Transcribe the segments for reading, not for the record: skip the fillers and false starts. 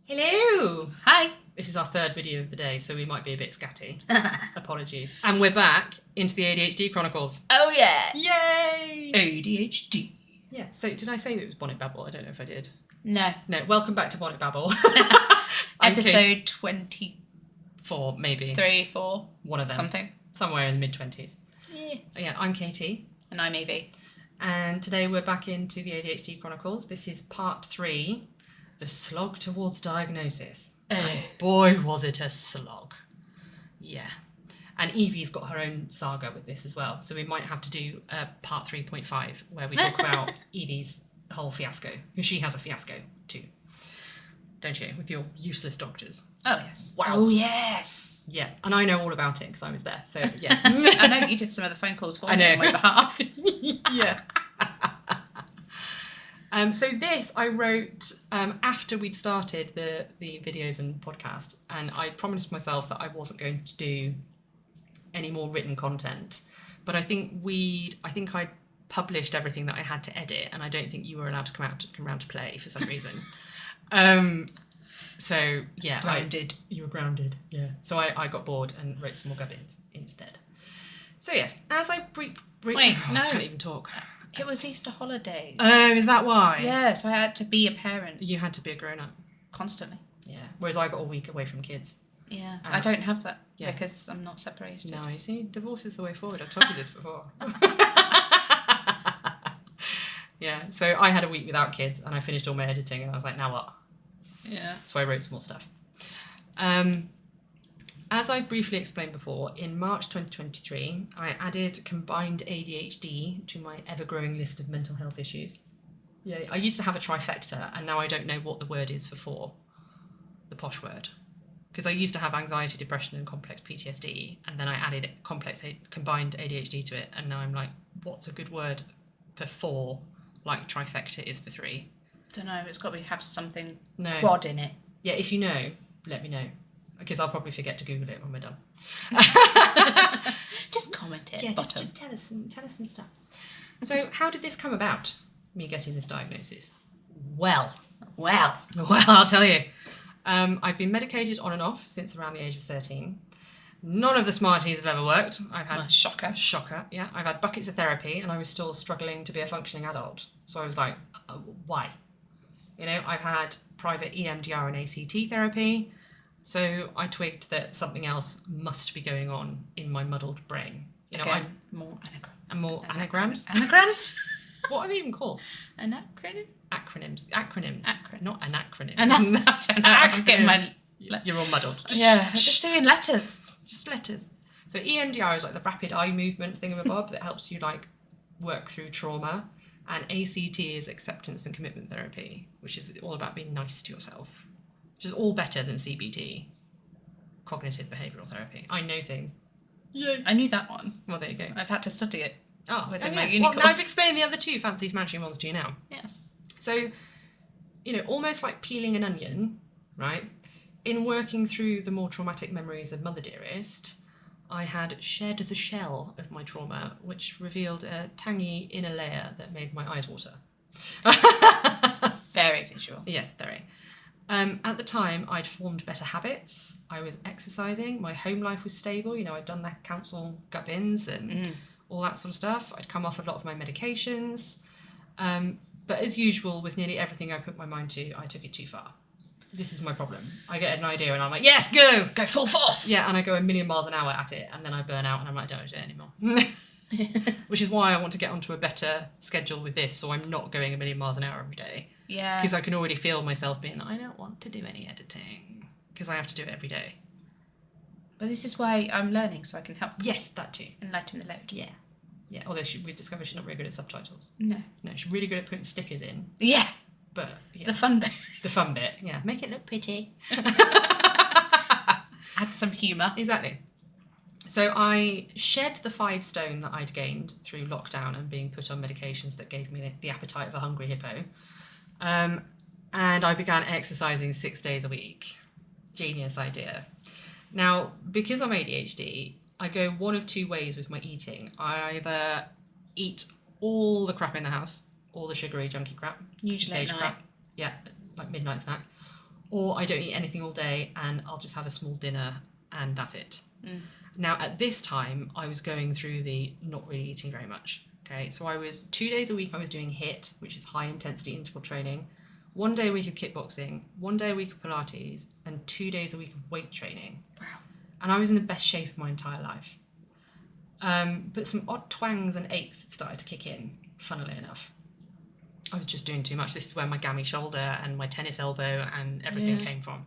Hello! Hi. This is our third video of the day, so we might be a bit scatty. Apologies. And we're back into the ADHD Chronicles. Oh, yeah. Yay! ADHD. Yeah, so did I say it was Bonnet Babble? I don't know if I did. No. No, welcome back to Bonnet Babble. Episode 24, maybe. 3, 4. One of them. Something. Somewhere in the mid-20s. Yeah. Yeah, I'm Katie. And I'm Evie. And today we're back into the ADHD Chronicles. This is part 3, the Slog Towards Diagnosis. And boy, was it a slog. Yeah. And Evie's got her own saga with this as well. So we might have to do part 3.5 where we talk about Evie's whole fiasco. Because she has a fiasco too. Don't you? With your useless doctors. Oh, yes. Wow. Oh, yes. Yeah. And I know all about it because I was there. So, yeah. I know you did some of the phone calls for me on my behalf. Yeah. So this I wrote after we'd started the videos and podcast, and I promised myself that I wasn't going to do any more written content. But I think I'd published everything that I had to edit, and I don't think you were allowed to come round to play for some reason. So yeah, Grounded. You were grounded. Yeah. So I got bored and wrote some more gubbins instead. So yes, as I Wait, I no. can't even talk. It was Easter holidays. Oh, is that why? Yeah, so I had to be a parent. You had to be a grown-up. Constantly. Yeah. Whereas I got a week away from kids. Yeah. I don't have that. Yeah. Because I'm not separated. No, you see, divorce is the way forward. I've told you this before. Yeah. So I had a week without kids, and I finished all my editing, and I was like, now what? Yeah. So I wrote some more stuff. As I briefly explained before, in March 2023, I added combined ADHD to my ever-growing list of mental health issues. Yeah, I used to have a trifecta, and now I don't know what the word is for 4, the posh word. Because I used to have anxiety, depression, and complex PTSD, and then I added combined ADHD to it, and now I'm like, what's a good word for 4, like trifecta is for 3? Don't know, it's got to have something quad in it. Yeah, if you know, let me know. Because I'll probably forget to Google it when we're done. Just comment it. Yeah, just tell us some stuff. So how did this come about, me getting this diagnosis? Well, I'll tell you. I've been medicated on and off since around the age of 13. None of the Smarties have ever worked. I've had shocker, yeah. I've had buckets of therapy, and I was still struggling to be a functioning adult. So I was like, why? You know, I've had private EMDR and ACT therapy. So I twigged that something else must be going on in my muddled brain. You know, Again, more anagrams. Anagrams? What are they even called? An acronym? Acronyms, not an acronym. I don't know. I'm getting my... You're all muddled. Yeah, just doing letters. Just letters. So EMDR is like the rapid eye movement thingamabob that helps you like work through trauma, and ACT is acceptance and commitment therapy, which is all about being nice to yourself. Which is all better than CBT, cognitive behavioural therapy. I know things. Yay. I knew that one. Well, there you go. I've had to study it. Within my uni course. Well, I've explained the other 2 fancy smashing ones to you now. Yes. So, you know, almost like peeling an onion, right? In working through the more traumatic memories of Mother Dearest, I had shed the shell of my trauma, which revealed a tangy inner layer that made my eyes water. Very visual. Yes, very. At the time, I'd formed better habits. I was exercising. My home life was stable. You know, I'd done the council gut bins and all that sort of stuff. I'd come off a lot of my medications. But as usual, with nearly everything I put my mind to, I took it too far. This is my problem. I get an idea and I'm like, yes, go full force. Yeah, and I go a million miles an hour at it, and then I burn out and I'm like, I don't do it anymore. Which is why I want to get onto a better schedule with this, so I'm not going a million miles an hour every day. Yeah. Because I can already feel myself being like, I don't want to do any editing. Because I have to do it every day. But this is why I'm learning, so I can help. Yes, that too. And lighten the load. Yeah. Yeah, although we discovered she's not very good at subtitles. No, she's really good at putting stickers in. Yeah. But, yeah. The fun bit. The fun bit, yeah. Make it look pretty. Add some humour. Exactly. So I shed the 5 stone that I'd gained through lockdown and being put on medications that gave me the appetite of a hungry hippo. And I began exercising 6 days a week. Genius idea. Now, because I'm ADHD, I go one of 2 ways with my eating. I either eat all the crap in the house, all the sugary, junky crap. Usually at night. Crap. Yeah, like midnight snack. or I don't eat anything all day and I'll just have a small dinner and that's it. Now, at this time, I was going through the not really eating very much. Okay, so I was 2 days a week, I was doing HIIT, which is high intensity interval training, 1 day a week of kickboxing, 1 day a week of Pilates, and 2 days a week of weight training. Wow. And I was in the best shape of my entire life. But some odd twangs and aches had started to kick in, funnily enough. I was just doing too much. This is where my gammy shoulder and my tennis elbow and everything came from.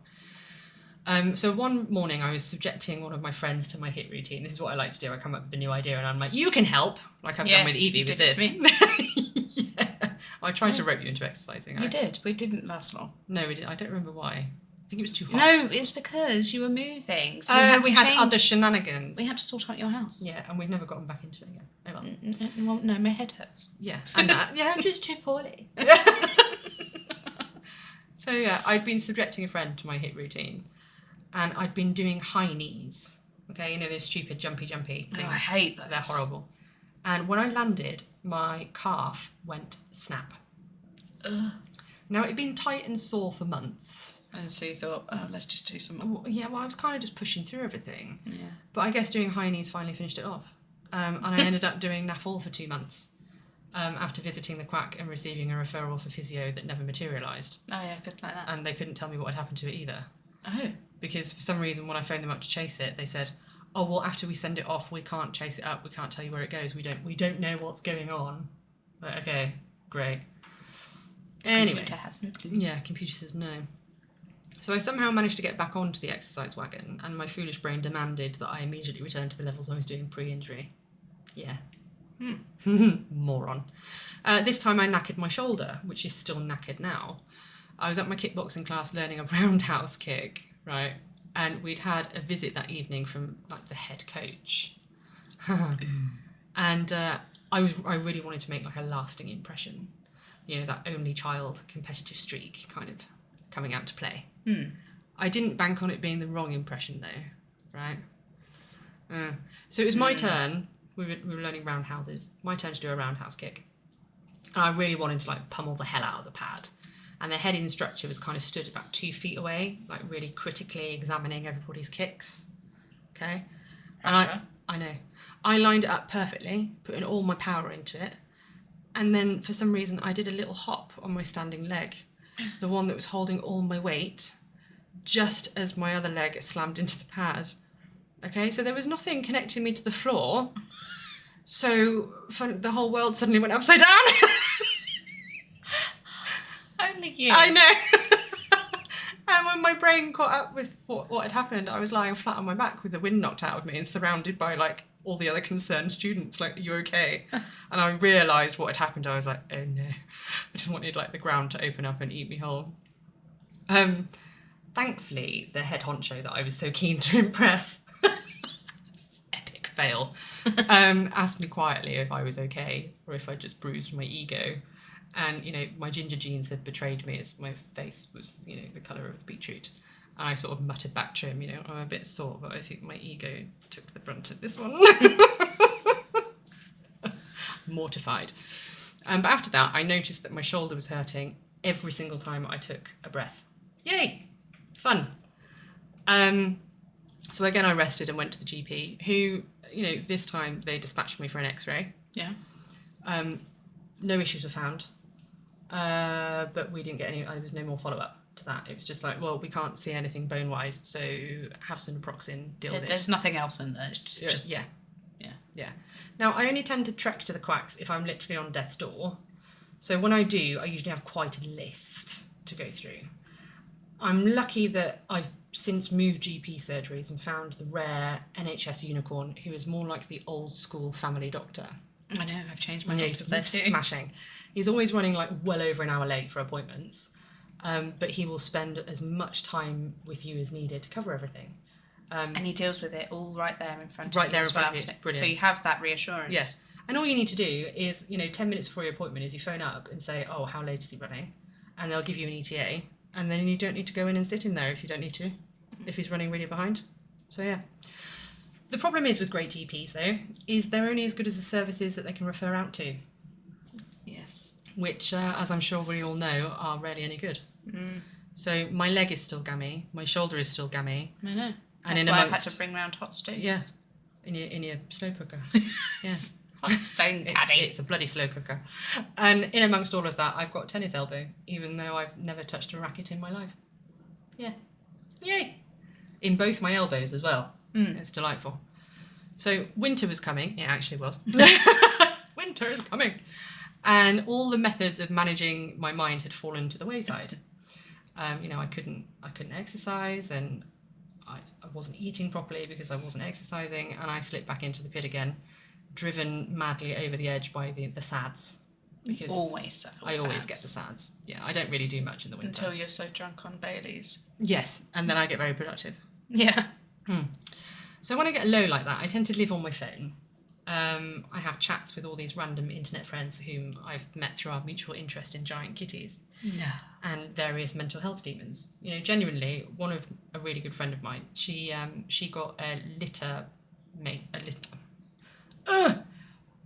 So one morning I was subjecting one of my friends to my HIIT routine. This is what I like to do. I come up with a new idea and I'm like, you can help, like I've done with Evie with this. Yeah. I tried to rope you into exercising. You did. We didn't last long. No, we didn't. I don't remember why. I think it was too hot. No, it was because you were moving. So we had other shenanigans. We had to sort out your house. Yeah, and we've never gotten back into it again. Oh well. Well, no, my head hurts. Yeah, and that. Yeah, I'm just too poorly. So yeah, I'd been subjecting a friend to my HIIT routine. And I'd been doing high knees. Okay, you know those stupid jumpy things. Oh, I hate those. They're horrible. And when I landed, my calf went snap. Ugh. Now, it'd been tight and sore for months. And so you thought, oh, let's just do some. Yeah, well, I was kind of just pushing through everything. Yeah. But I guess doing high knees finally finished it off. And I ended up doing NAFL for 2 months after visiting the quack and receiving a referral for physio that never materialised. Oh, yeah, good like that. And they couldn't tell me what had happened to it either. Oh. Because for some reason, when I phoned them up to chase it, they said, "Oh well, after we send it off, we can't chase it up. We can't tell you where it goes. We don't know what's going on." Like, okay, great. Anyway, Computer has no clue. yeah, computer says no. So I somehow managed to get back onto the exercise wagon, and my foolish brain demanded that I immediately return to the levels I was doing pre-injury. Yeah. Moron. This time I knackered my shoulder, which is still knackered now. I was at my kickboxing class learning a roundhouse kick. Right, and we'd had a visit that evening from like the head coach, and I really wanted to make like a lasting impression, you know, that only child competitive streak kind of coming out to play. I didn't bank on it being the wrong impression though, right? So it was my turn. We were learning roundhouses. My turn to do a roundhouse kick, and I really wanted to like pummel the hell out of the pad. And the head instructor was kind of stood about 2 feet away, like really critically examining everybody's kicks. Okay? And I know. I lined it up perfectly, putting all my power into it. And then for some reason, I did a little hop on my standing leg, the one that was holding all my weight, just as my other leg slammed into the pad. Okay? So there was nothing connecting me to the floor. So the whole world suddenly went upside down. Only you. I know. And when my brain caught up with what had happened, I was lying flat on my back with the wind knocked out of me and surrounded by like all the other concerned students. Like, are you okay? And I realised what had happened. I was like, oh no. I just wanted like the ground to open up and eat me whole. Thankfully, the head honcho that I was so keen to impress, epic fail, asked me quietly if I was okay or if I just bruised my ego. And, you know, my ginger genes had betrayed me as my face was, you know, the colour of beetroot. And I sort of muttered back to him, you know, I'm a bit sore, but I think my ego took the brunt of this one. Mortified. But after that, I noticed that my shoulder was hurting every single time I took a breath. Yay! Fun. So again, I rested and went to the GP, who, you know, this time they dispatched me for an X-ray. Yeah. No issues were found. But we didn't get any, there was no more follow-up to that. It was just like, well, we can't see anything bone-wise, so have some naproxen, deal with it. There's nothing else in there. It's just yeah. Now, I only tend to trek to the quacks if I'm literally on death's door. So when I do, I usually have quite a list to go through. I'm lucky that I've since moved GP surgeries and found the rare NHS unicorn who is more like the old-school family doctor. I know, I've changed my He's there too. smashing. He's always running like well over an hour late for appointments, but he will spend as much time with you as needed to cover everything. And he deals with it all right there in front of Right you there in as front well. of you, brilliant. So you have that reassurance. Yeah. And all you need to do is, you know, 10 minutes before your appointment is you phone up and say, oh, how late is he running? And they'll give you an ETA, and then you don't need to go in and sit in there if you don't need to, if he's running really behind. So yeah. The problem is with great GPs, though, is they're only as good as the services that they can refer out to. Yes. Which, as I'm sure we all know, are rarely any good. So my leg is still gammy, my shoulder is still gammy. I know. And That's why I've had to bring round hot stones. Yeah, in your slow cooker. Yeah. Hot stone caddy. It's a bloody slow cooker. And in amongst all of that, I've got tennis elbow, even though I've never touched a racket in my life. Yeah. Yay. In both my elbows as well. It's delightful. So winter was coming. It actually was. Winter is coming. And all the methods of managing my mind had fallen to the wayside. I couldn't exercise, and I wasn't eating properly because I wasn't exercising, and I slipped back into the pit again, driven madly over the edge by the SADs. Because I always get the SADs. Yeah, I don't really do much in the winter. Until you're so drunk on Baileys. Yes, and then I get very productive. Yeah. So when I get low like that, I tend to live on my phone. I have chats with all these random internet friends whom I've met through our mutual interest in giant kitties. No. And various mental health demons. Genuinely, a really good friend of mine, she got a litter mate.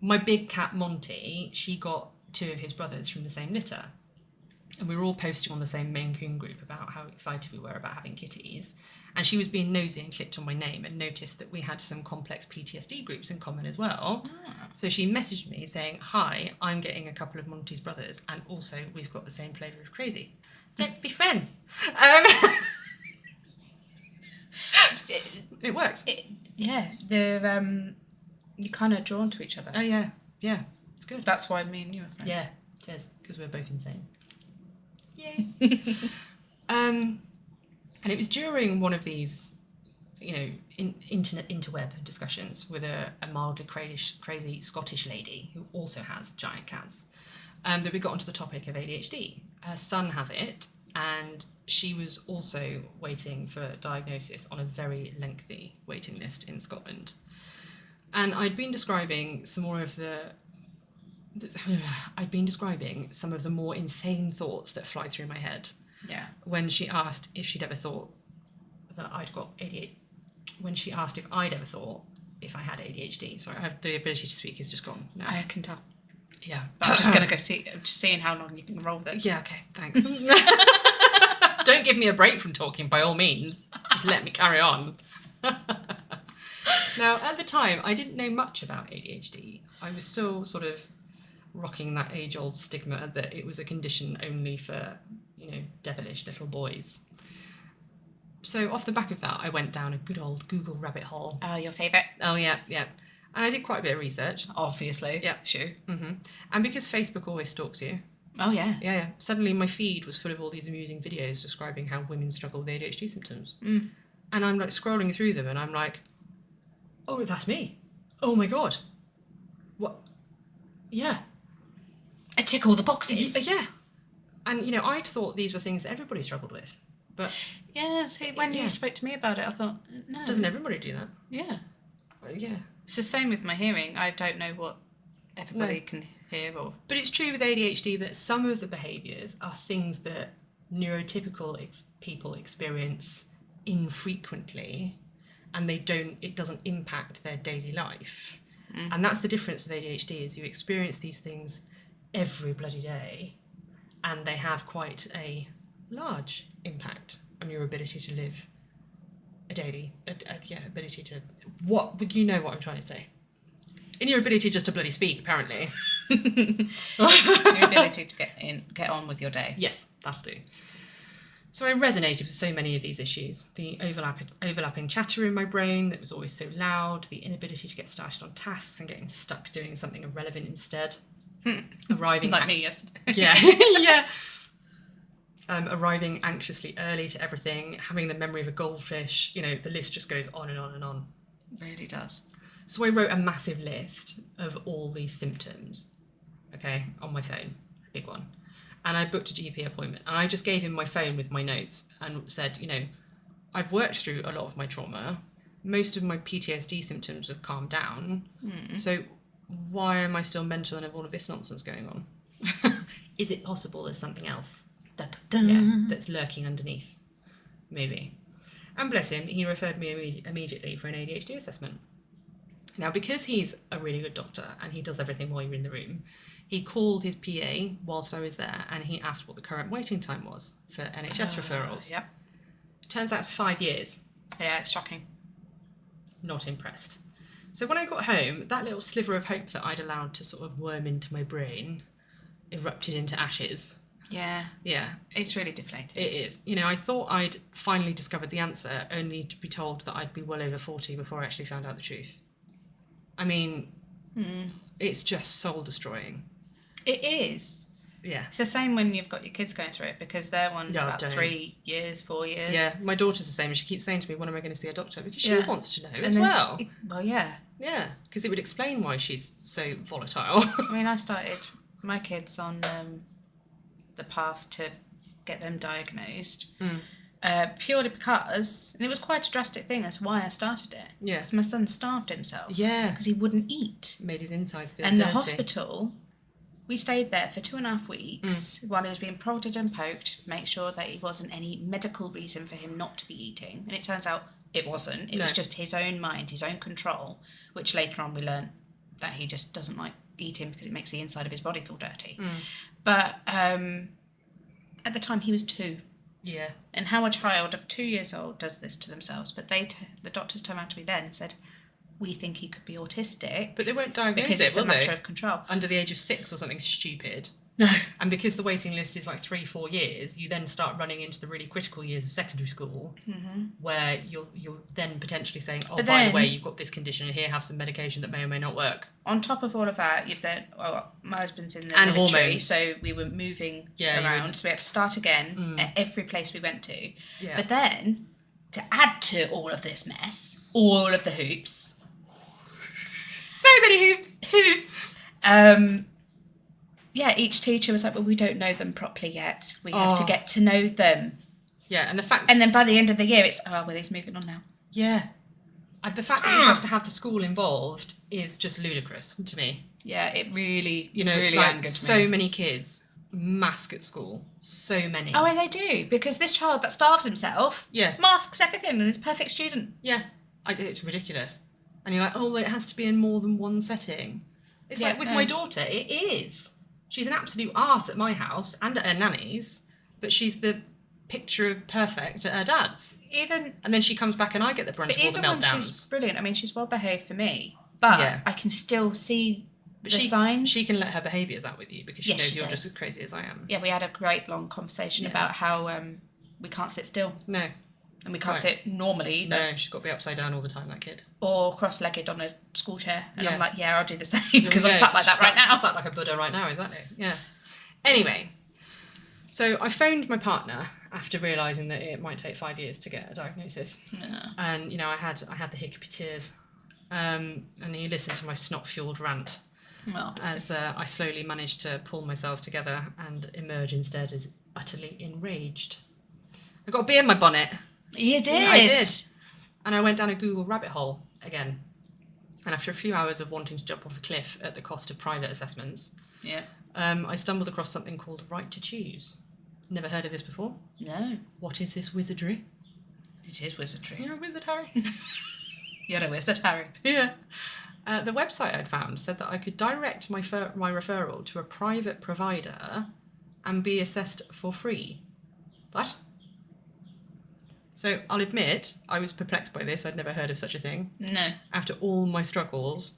My big cat Monty, she got 2 of his brothers from the same litter. And we were all posting on the same Maine Coon group about how excited we were about having kitties. And she was being nosy and clicked on my name and noticed that we had some complex PTSD groups in common as well. So she messaged me saying, "Hi, I'm getting a couple of Monty's brothers, and also we've got the same flavour of crazy. Let's be friends." It works. They're you're kind of drawn to each other. Oh yeah, it's good. That's why me and you are friends. Yeah, it is, because we're both insane. Yay. And it was during one of these, interweb discussions with a mildly crazy Scottish lady who also has giant cats, that we got onto the topic of ADHD. Her son has it, and she was also waiting for diagnosis on a very lengthy waiting list in Scotland. And I'd been describing some more of I'd been describing some of the more insane thoughts that fly through my head. Yeah. When she asked if she'd ever thought that I'd got ADHD. When she asked if I'd ever thought if I had ADHD. Sorry, the ability to speak is just gone now. I can tell. Yeah. But I'm just going to go see, just seeing how long you can roll with it. Yeah, okay, thanks. Don't give me a break from talking, by all means. Just let me carry on. Now, at the time, I didn't know much about ADHD. I was still sort of rocking that age-old stigma that it was a condition only for, devilish little boys. So off the back of that, I went down a good old Google rabbit hole. Oh, your favourite? Oh, yeah. And I did quite a bit of research. Obviously. Yeah, sure. Mm-hmm. And because Facebook always stalks you. Oh, yeah. Yeah. Suddenly my feed was full of all these amusing videos describing how women struggle with ADHD symptoms. And I'm like scrolling through them and I'm like, oh, that's me. Oh my God. What? Yeah. I tick all the boxes. Yeah. And, I'd thought these were things that everybody struggled with. But yeah, see, when you spoke to me about it, I thought, no. Doesn't everybody do that? Yeah. Yeah. It's the same with my hearing. I don't know what everybody can hear or... But it's true with ADHD that some of the behaviours are things that neurotypical people experience infrequently, and it doesn't impact their daily life. And that's the difference with ADHD, is you experience these things every bloody day, and they have quite a large impact on your ability to live ability to... What? You know what I'm trying to say. In your ability just to bloody speak, apparently. Your ability to get on with your day. Yes, that'll do. So I resonated with so many of these issues. The overlapping chatter in my brain that was always so loud, the inability to get started on tasks and getting stuck doing something irrelevant instead. Arriving... Like me yesterday. Yeah, yeah. Arriving anxiously early to everything, having the memory of a goldfish, the list just goes on and on and on. It really does. So I wrote a massive list of all these symptoms, on my phone, a big one. And I booked a GP appointment, and I just gave him my phone with my notes and said, I've worked through a lot of my trauma. Most of my PTSD symptoms have calmed down. So why am I still mental and have all of this nonsense going on? Is it possible there's something else? Yeah, that's lurking underneath, maybe. And bless him, he referred me immediately for an ADHD assessment. Now, because he's a really good doctor and he does everything while you're in the room, He called his PA whilst I was there and he asked what the current waiting time was for NHS referrals. Yep. Turns out it's 5 years. Yeah, it's shocking. Not impressed. So when I got home, that little sliver of hope that I'd allowed to sort of worm into my brain erupted into ashes. Yeah. Yeah. It's really deflating. It is. You know, I thought I'd finally discovered the answer, only to be told that I'd be well over 40 before I actually found out the truth. I mean, it's just soul-destroying. It is. Yeah. It's the same when you've got your kids going through it, because their one's No, about don't. 3 years, 4 years. Yeah, my daughter's the same, and she keeps saying to me, when am I going to see a doctor? Because she Yeah. wants to know And as then well. Well, yeah. Yeah, because it would explain why she's so volatile. I mean, I started my kids on the path to get them diagnosed purely because, and it was quite a drastic thing, that's why I started it. Yeah. Because my son starved himself. Yeah. Because he wouldn't eat. Made his insides feel And dirty. the hospital, we stayed there for 2.5 weeks while he was being prodded and poked, make sure that it wasn't any medical reason for him not to be eating. And it turns out it wasn't. It was just his own mind, his own control, which later on we learned that he just doesn't like eating because it makes the inside of his body feel dirty. But at the time he was 2. Yeah. And how a child of 2 years old does this to themselves. But the doctors turned around to me then and said, we think he could be autistic. But they won't diagnose because it, it's a will matter they? of control. Under the age of 6 or something stupid. No. And because the waiting list is like 3-4 years, you then start running into the really critical years of secondary school, where you're then potentially saying, oh, But by the then- way, you've got this condition, and here, have some medication that may or may not work. On top of all of that, you've then, my husband's in the And military, hormones. so we were moving Yeah, you around, would- so we had to start again at every place we went to. Yeah. But then, to add to all of this mess, all of the hoops, So many hoops! yeah, each teacher was like, well, we don't know them properly yet. We have to Oh. get to know them. Yeah, and the fact... And then by the end of the year, it's, well, he's moving on now. Yeah. The fact that you have to have the school involved is just ludicrous to me. Yeah, it really, You know, really like, angered so me. many kids mask at school. So many. Oh, and they do, because this child that starves himself Yeah. masks everything and is a perfect student. Yeah. It's ridiculous. And you're like, oh, well, it has to be in more than one setting. It's Yeah, like with my daughter, it is. She's an absolute arse at my house and at her nanny's, but she's the picture of perfect at her dad's. Even And then she comes back and I get the brunt But of all the even when she's meltdowns. brilliant, I mean, she's well behaved for me, but Yeah. I can still see But the signs. she can let her behaviours out with you because she Yes, knows she you're does. just as crazy as I am. Yeah, we had a great long conversation Yeah. about how we can't sit still No. and we can't Right. sit normally either, No, she's got to be upside down all the time, that kid. or cross-legged on a school chair. And Yeah. I'm like, yeah, I'll do the same because I'm Yeah, sat like that she's right now. Sat like a Buddha right now, exactly. Yeah. Anyway, so I phoned my partner after realising that it might take 5 years to get a diagnosis. Yeah. And, you know, I had the hiccupy tears. And he listened to my snot-fueled rant Well, as I slowly managed to pull myself together and emerge instead as utterly enraged. I got a bee in my bonnet. you did. I did. And I went down a Google rabbit hole again. And after a few hours of wanting to jump off a cliff at the cost of private assessments, Yeah. I stumbled across something called Right to Choose. Never heard of this before? No, What is this wizardry? it is wizardry. You're a wizard, Harry. You're a wizard, Harry. Yeah. The website I'd found said that I could direct my referral to a private provider and be assessed for free. What? So I'll admit, I was perplexed by this. I'd never heard of such a thing. No. After all my struggles,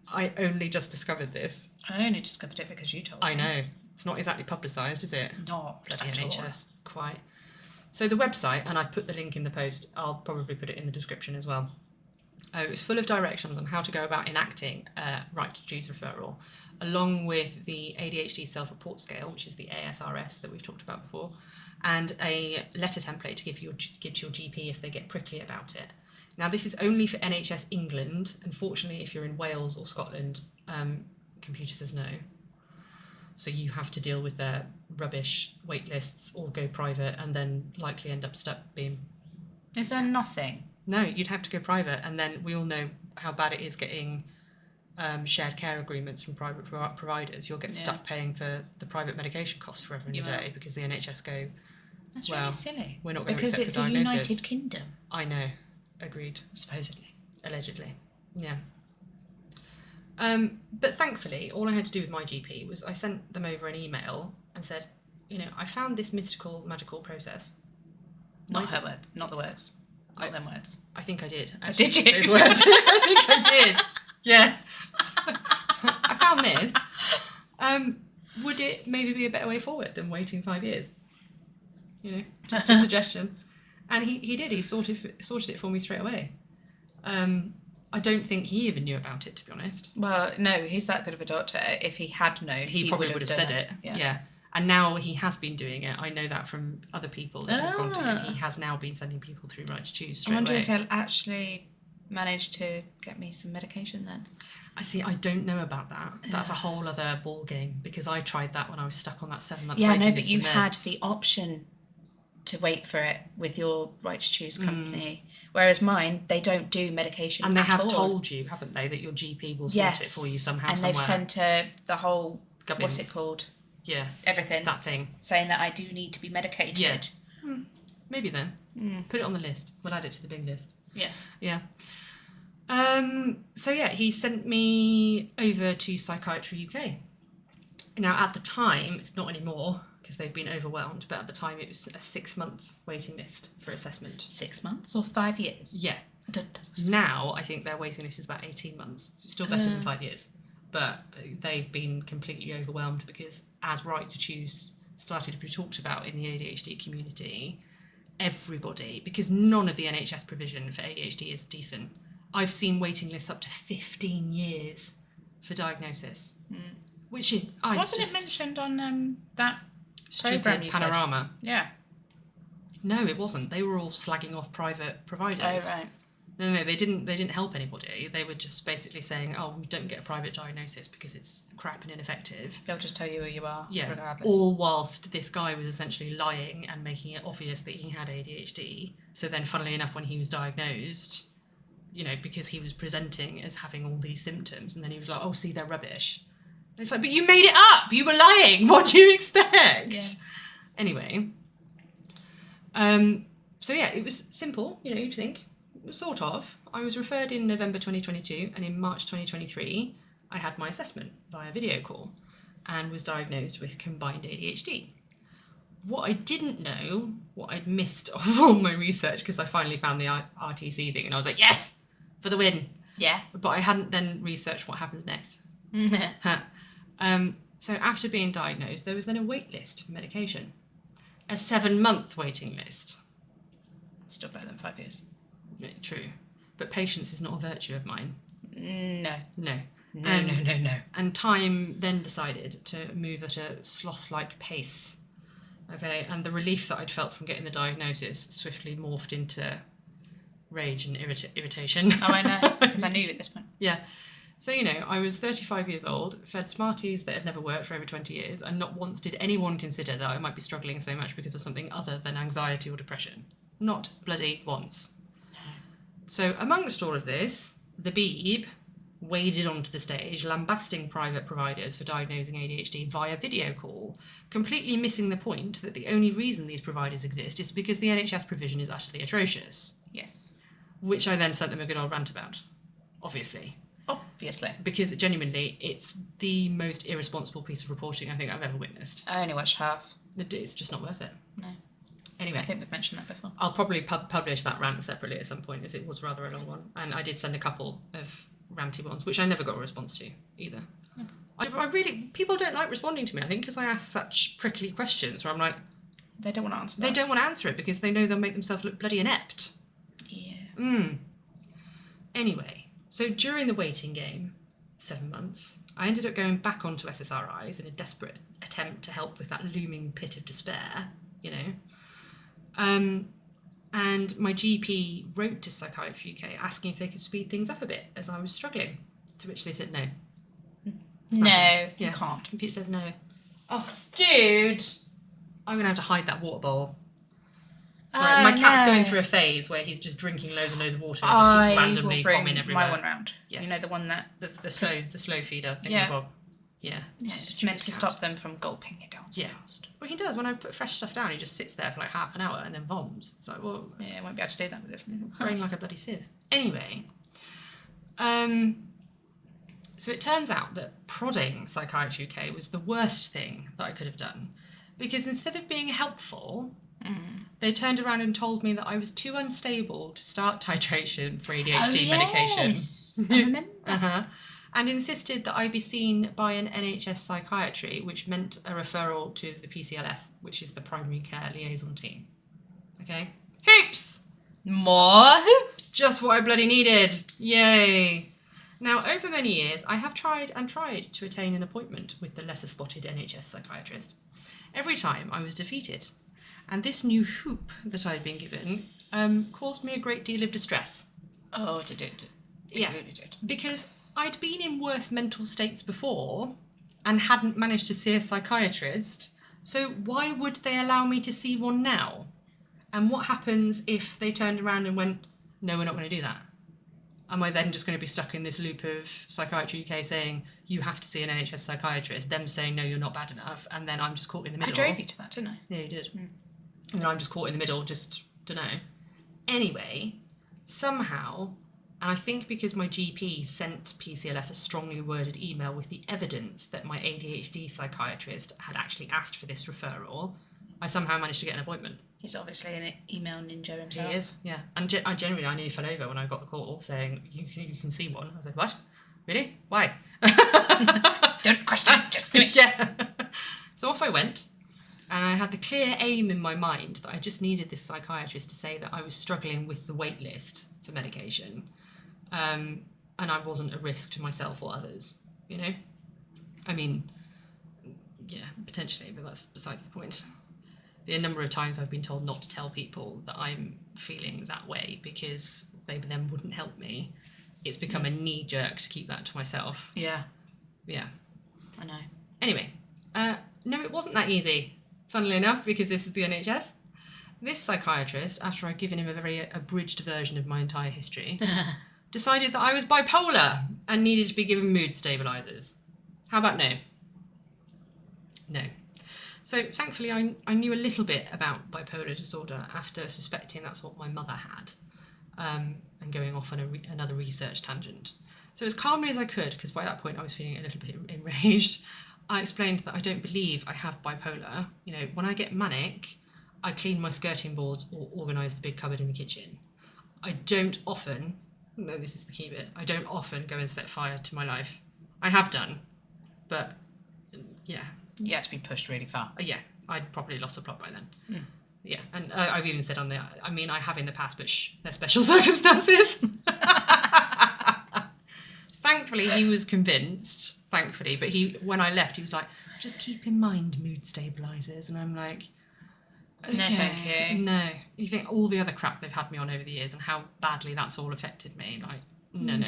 I only just discovered this. I only discovered it because you told me. I know. It's not exactly publicised, is it? Not Bloody at all. NHS. Quite. So the website, and I've put the link in the post, I'll probably put it in the description as well. It was full of directions on how to go about enacting a right to choose referral, along with the ADHD self-report scale, which is the ASRS that we've talked about before, and a letter template to give to your GP if they get prickly about it. Now, this is only for NHS England. Unfortunately, if you're in Wales or Scotland, computer says no. So you have to deal with their rubbish wait lists or go private and then likely end up stuck being... Is there nothing? No, you'd have to go private, and then we all know how bad it is getting shared care agreements from private providers. You'll get stuck paying for the private medication costs forever and a day because the NHS go, That's well, really silly. we're not going to because accept it's the a diagnosis. United Kingdom, I know. Agreed. supposedly. Allegedly. Yeah. But thankfully, all I had to do with my GP was I sent them over an email and said, I found this mystical, magical process. Not her words, not the words. Not them words. I think I did. Did you? Those words. I think I did. Yeah. I found this. Would it maybe be a better way forward than waiting 5 years? Just a suggestion. And he did. He sorted it for me straight away. I don't think he even knew about it, to be honest. Well, no, he's that good of a doctor. If he had known, he probably would have said it. Yeah. And now he has been doing it. I know that from other people that have gone to him. He has now been sending people through Right to Choose straight away. I wonder if he'll actually manage to get me some medication then. I don't know about that. That's a whole other ball game, because I tried that when I was stuck on that 7-month waiting list. Yeah, no, but you had the option to wait for it with your Right to Choose company. Whereas mine, they don't do medication and they have all. Told you, haven't they, that your GP will sort it for you somehow, and they've sent the whole, Gubbins. what's it called? Yeah. Everything. That thing. Saying that I do need to be medicated. Yeah. Maybe then. Put it on the list. We'll add it to the big list. Yes. Yeah. So he sent me over to Psychiatry UK. Now, at the time, it's not anymore because they've been overwhelmed, but at the time it was a 6-month waiting list for assessment. 6 months or 5 years? Yeah. Now, I think their waiting list is about 18 months. So it's still better than 5 years. But they've been completely overwhelmed because as Right to Choose started to be talked about in the ADHD community, everybody, because none of the NHS provision for ADHD is decent. I've seen waiting lists up to 15 years for diagnosis, which is... Wasn't it mentioned on that programme you Panorama? Said? Yeah. No, it wasn't. They were all slagging off private providers. Oh, right. No, they didn't help anybody. They were just basically saying, we don't get a private diagnosis because it's crap and ineffective. They'll just tell you who you are, regardless. All whilst this guy was essentially lying and making it obvious that he had ADHD. So then, funnily enough, when he was diagnosed, because he was presenting as having all these symptoms, and then he was like, see, they're rubbish. And it's like, but you made it up! You were lying! What do you expect? Yeah. Anyway. It was simple, you'd think. Sort of. I was referred in November 2022, and in March 2023, I had my assessment via video call and was diagnosed with combined ADHD. What I didn't know, what I'd missed of all my research, because I finally found the RTC thing, and I was like, yes, for the win. Yeah. But I hadn't then researched what happens next. So after being diagnosed, there was then a wait list for medication. A 7-month waiting list. Still better than 5 years. True. But patience is not a virtue of mine. No. No. No. And time then decided to move at a sloth-like pace. Okay, and the relief that I'd felt from getting the diagnosis swiftly morphed into rage and irritation. Oh, I know, because I knew you at this point. Yeah. So, I was 35 years old, fed Smarties that had never worked for over 20 years, and not once did anyone consider that I might be struggling so much because of something other than anxiety or depression. Not bloody once. So, amongst all of this, the Beeb waded onto the stage, lambasting private providers for diagnosing ADHD via video call, completely missing the point that the only reason these providers exist is because the NHS provision is utterly atrocious. Yes. Which I then sent them a good old rant about, obviously. Because genuinely, it's the most irresponsible piece of reporting I think I've ever witnessed. I only watched half. It's just not worth it. No. Anyway, I think we've mentioned that before. I'll probably publish that rant separately at some point, as it was rather a long one. And I did send a couple of ranty ones, which I never got a response to either. Yeah. I really... People don't like responding to me, I think, because I ask such prickly questions where I'm like... They don't want to answer that. They don't want to answer it because they know they'll make themselves look bloody inept. Yeah. Anyway, so during the waiting game, 7 months, I ended up going back onto SSRIs in a desperate attempt to help with that looming pit of despair, And my GP wrote to Psychiatry UK asking if they could speed things up a bit as I was struggling, to which they said no. No, you can't. Computer says no. Oh, dude! I'm going to have to hide that water bowl. Sorry, my cat's going through a phase where he's just drinking loads and loads of water and just keeps randomly vomiting everywhere. My one round. Yes. The one that... The slow feeder thing. Yeah. Yeah. It's meant to stop them from gulping it down so fast. Well, he does. When I put fresh stuff down, he just sits there for like half an hour and then voms. It's like, well... Yeah, I won't be able to do that with this. Brain like a bloody sieve. Anyway. So it turns out that prodding Psychiatry UK was the worst thing that I could have done, because instead of being helpful, they turned around and told me that I was too unstable to start titration for ADHD medication. Yes, I remember. And insisted that I be seen by an NHS psychiatry, which meant a referral to the PCLS, which is the primary care liaison team. Okay? Hoops! More hoops. Just what I bloody needed. Yay! Now, over many years, I have tried to attain an appointment with the lesser spotted NHS psychiatrist. Every time I was defeated. And this new hoop that I'd been given caused me a great deal of distress. Oh, did it? Yeah, because I'd been in worse mental states before and hadn't managed to see a psychiatrist, so why would they allow me to see one now? And what happens if they turned around and went, no, we're not going to do that? Am I then just going to be stuck in this loop of Psychiatry UK saying, you have to see an NHS psychiatrist, them saying, no, you're not bad enough, and then I'm just caught in the middle? I drove you to that, didn't I? Yeah, you did. And then I'm just caught in the middle, just, dunno. Anyway, somehow, and I think because my GP sent PCLS a strongly worded email with the evidence that my ADHD psychiatrist had actually asked for this referral, I somehow managed to get an appointment. He's obviously an email ninja himself. He is, yeah. And I nearly fell over when I got the call saying, you can see one. I was like, what? Really? Why? Don't question, just do it. Yeah. So off I went. And I had the clear aim in my mind that I just needed this psychiatrist to say that I was struggling with the wait list for medication. And I wasn't a risk to myself or others, you know? I mean, yeah, potentially, but that's besides the point. The number of times I've been told not to tell people that I'm feeling that way because they then wouldn't help me. It's become a knee jerk to keep that to myself. Yeah. Yeah. I know. Anyway, no, it wasn't that easy, funnily enough, because this is the NHS. This psychiatrist, after I'd given him a very abridged version of my entire history, decided that I was bipolar and needed to be given mood stabilisers. How about no? No. So thankfully I knew a little bit about bipolar disorder after suspecting that's what my mother had, and going off on another research tangent. So as calmly as I could, because by that point I was feeling a little bit enraged, I explained that I don't believe I have bipolar. You know, when I get manic, I clean my skirting boards or organise the big cupboard in the kitchen. I don't often, no, this is the key bit, I don't often go and set fire to my life. I have done, but yeah. You had to be pushed really far. Yeah, I'd probably lost the plot by then. Yeah, and I've even said on there, I mean, I have in the past, but they're special circumstances. Thankfully, he was convinced, thankfully, but when I left, he was like, just keep in mind mood stabilisers, and I'm like, okay, no, thank you. No. You think all the other crap they've had me on over the years and how badly that's all affected me, like, no.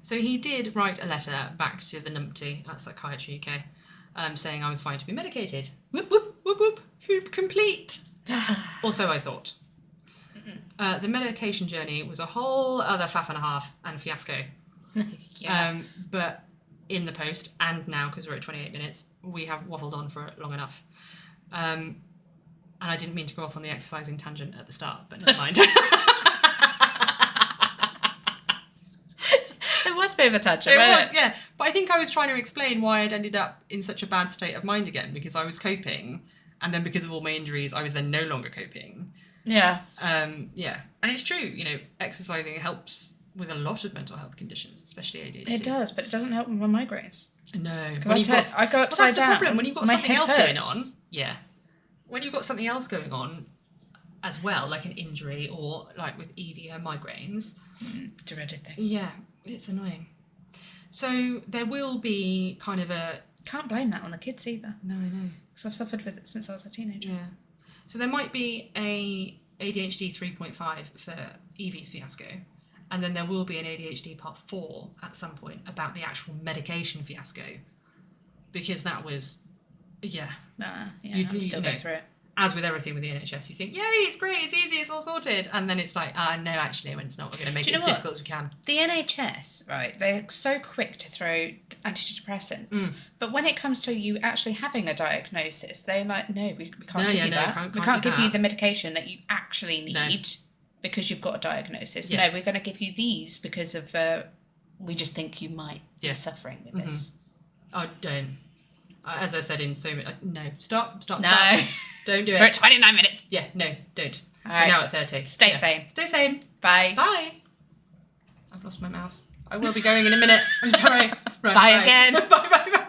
So he did write a letter back to the numpty at Psychiatry UK, saying I was fine to be medicated. Whoop, whoop, whoop, whoop. Hoop complete. Or so I thought. The medication journey was a whole other faff and a half and fiasco. Yeah. But in the post, and now, because we're at 28 minutes, we have waffled on for long enough. And I didn't mean to go off on the exercising tangent at the start, but never mind. There was a bit of a tangent. It was, yeah. But I think I was trying to explain why I'd ended up in such a bad state of mind again, because I was coping, and then because of all my injuries, I was then no longer coping. Yeah. Yeah. And it's true, you know, exercising helps with a lot of mental health conditions, especially ADHD. It does, but it doesn't help with my migraines. No. I go upside down. That's the problem. When you've got my something head else hurts. going on, yeah. When you've got something else going on as well, like an injury or like with Evie, her migraines. Dreaded thing. Yeah, it's annoying. So there will be kind of a... Can't blame that on the kids either. No, I know. Because I've suffered with it since I was a teenager. Yeah. So there might be a ADHD 3.5 for Evie's fiasco, and then there will be an ADHD part 4 at some point about the actual medication fiasco, because that was, yeah. Yeah, You I'm still going through it. As with everything with the NHS, you think, yay, it's great, it's easy, it's all sorted. And then it's like, no, actually, when it's not, we're going to make it as difficult as we can. The NHS, right, they're so quick to throw antidepressants. But when it comes to you actually having a diagnosis, they're like, no, we can't give you that. We can't give you the medication that you actually need because you've got a diagnosis. Yeah. No, we're going to give you these because of we just think you might be suffering with this. Oh, don't. As I've said in so many... no, stop. No. Don't do it. We're at 29 minutes. Yeah, no, don't. All right. We're now at 30. Stay sane. Stay sane. Bye. Bye. I've lost my mouse. I will be going in a minute. I'm sorry. Right, Bye again. Bye.